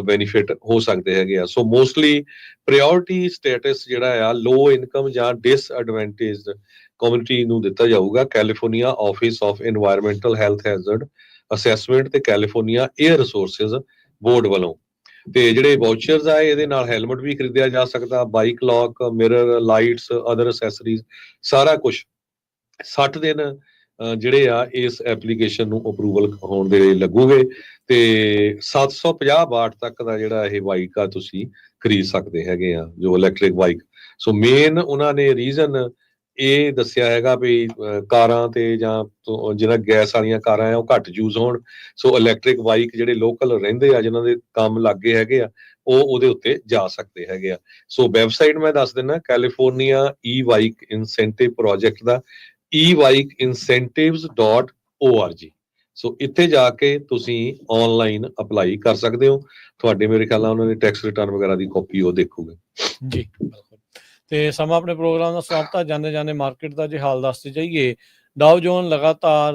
ਬੈਨੀਫਿਟ ਹੋ ਸਕਦੇ ਹੈਗੇ ਆ। ਸੋ ਮੋਸਟਲੀ ਪ੍ਰਾਇਓਰਟੀ ਸਟੇਟਸ ਜਿਹੜਾ ਆ ਲੋ ਇਨਕਮ ਜਾਂ ਡਿਸਐਡਵਾਂਟੇਜਡ ਕਮਿਊਨਿਟੀ ਨੂੰ ਦਿੱਤਾ ਜਾਊਗਾ। California office of environmental health hazard assessment ਤੇ ਕੈਲੀਫੋਰਨੀਆ 에ਅਰ ਰਿਸੋਰਸਿਸ ਬੋਰਡ ਵੱਲੋਂ। ਤੇ ਜਿਹੜੇ ਵਾਊਚਰਸ ਆ, ਇਹਦੇ ਨਾਲ ਹੈਲਮਟ ਵੀ ਖਰੀਦਿਆ ਜਾ ਸਕਦਾ, bike lock, mirror, lights, other accessories, ਸਾਰਾ ਕੁਝ 60 ਦਿਨ ਜਿਹੜੇ ਆ ਇਸ ਐਪਲੀਕੇਸ਼ਨ ਨੂੰ ਅਪਰੂਵਲ ਹੋਣ ਦੇ ਲਈ ਲੱਗੂਗੇ, ਤੇ 750 ਵਾਟ ਤੱਕ ਦਾ ਜਿਹੜਾ ਇਹ ਬਾਈਕ ਆ ਤੁਸੀਂ ਖਰੀਦ ਸਕਦੇ ਹੈਗੇ ਆ, ਜੋ ਇਲੈਕਟ੍ਰਿਕ ਬਾਈਕ। ਸੋ ਮੇਨ ਉਹਨਾਂ ਨੇ ਰੀਜ਼ਨ ਇਹ ਦੱਸਿਆ ਹੈਗਾ ਵੀ ਕਾਰਾਂ ਤੇ ਜਾਂ ਜਿਹੜਾ ਗੈਸ ਵਾਲੀਆਂ ਕਾਰਾਂ ਆ ਉਹ ਘੱਟ ਯੂਜ਼ ਹੋਣ। ਸੋ ਇਲੈਕਟ੍ਰਿਕ ਬਾਈਕ ਜਿਹੜੇ ਲੋਕਲ ਰਹਿੰਦੇ ਆ, ਜਿਨ੍ਹਾਂ ਦੇ ਕੰਮ ਲੱਗੇ ਹੈਗੇ ਆ, ਉਹ ਉਹਦੇ ਉੱਤੇ ਜਾ ਸਕਦੇ ਹੈਗੇ ਆ। ਸੋ ਵੈਬਸਾਈਟ ਮੈਂ ਦੱਸ ਦਿੰਦਾ, ਕੈਲੀਫੋਰਨੀਆ ਬਾਈਕ ਇਨਸੈਂਟਿਵ ਪ੍ਰੋਜੈਕਟ ਦਾ ebikeincentives.org। ਸੋ ਇੱਥੇ ਜਾ ਕੇ ਤੁਸੀਂ ਆਨਲਾਈਨ ਅਪਲਾਈ ਕਰ ਸਕਦੇ ਹੋ। ਤੁਹਾਡੇ ਮੇਰੇ ਖਿਆਲ ਨਾਲ ਉਹਨਾਂ ਦੇ ਟੈਕਸ ਰਿਟਰਨ ਵਗੈਰਾ ਦੀ ਕਾਪੀ ਉਹ ਦੇਖੋਗੇ। ਜੀ ਬਿਲਕੁਲ। ਤੇ ਸਮਾਂ ਆਪਣੇ ਪ੍ਰੋਗਰਾਮ ਦਾ ਸਮਾਪਤ, ਜਾਂਦੇ ਜਾਂਦੇ ਮਾਰਕੀਟ ਦਾ ਜੇ ਹਾਲ ਦੱਸਦੇ ਜਾਈਏ। ਡਾਓ ਜੋਨ ਲਗਾਤਾਰ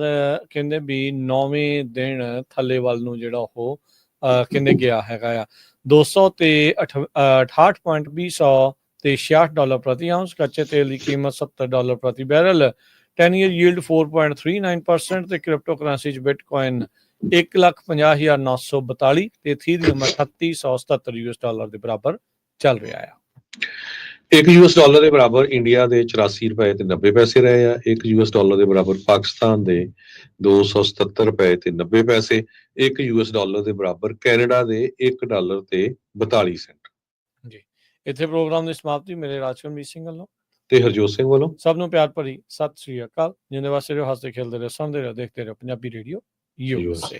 ਕਹਿੰਦੇ ਵੀ 9ਵੇਂ ਦਿਨ ਥੱਲੇ ਵੱਲ ਨੂੰ ਜਿਹੜਾ ਉਹ ਕਹਿੰਦੇ ਗਿਆ ਹੈਗਾ ਆ। 200 ਤੇ 68.20 ਤੇ $66 ਪ੍ਰਤੀ ਆਉਂਸ। ਕੱਚੇ ਤੇਲ ਦੀ ਕੀਮਤ $70 ਪ੍ਰਤੀ ਬੈਰਲ। 10 ਈਅਰ ਯੀਲਡ 4.39% ਤੇ ਕ੍ਰਿਪਟੋ ਕਰੰਸੀ 'ਚ ਬਿਟਕੋਇਨ 1,50,942 ਤੇ ਇਥੀਰੀਅਮ 3877 US ਡਾਲਰ ਦੇ ਬਰਾਬਰ ਚੱਲ ਰਿਹਾ ਆ। ਇੱਕ US ਡਾਲਰ ਦੇ ਬਰਾਬਰ ਇੰਡੀਆ ਦੇ 84 ਰੁਪਏ ਤੇ 90 ਪੈਸੇ ਰਹੇ ਆ। ਇੱਕ US ਡਾਲਰ ਦੇ ਬਰਾਬਰ ਪਾਕਿਸਤਾਨ ਦੇ 277 ਰੁਪਏ ਤੇ 90 ਪੈਸੇ। ਇੱਕ US ਡਾਲਰ ਦੇ ਬਰਾਬਰ ਕੈਨੇਡਾ ਦੇ $1 ਤੇ 42 ਸੈਂਟ। ਜੀ, ਇੱਥੇ ਪ੍ਰੋਗਰਾਮ ਦੀ ਸਮਾਪਤੀ ਮੇਰੇ ਰਾਜਕਰਮਜੀਤ ਸਿੰਘ ਵੱਲੋਂ ਤੇ ਹਰਜੋਤ ਸਿੰਘ ਵੱਲੋਂ ਸਭ ਨੂੰ ਪਿਆਰ ਭਰੀ ਸਤਿ ਸ੍ਰੀ ਅਕਾਲ। ਜਿੰਦੇ ਵਾਸਤੇ ਰਹੋ, ਹੱਸਦੇ ਖੇਲਦੇ ਰਹੋ, ਸੁਣਦੇ ਰਹੋ, ਦੇਖਦੇ ਰਹੋ ਪੰਜਾਬੀ ਰੇਡੀਓ USA।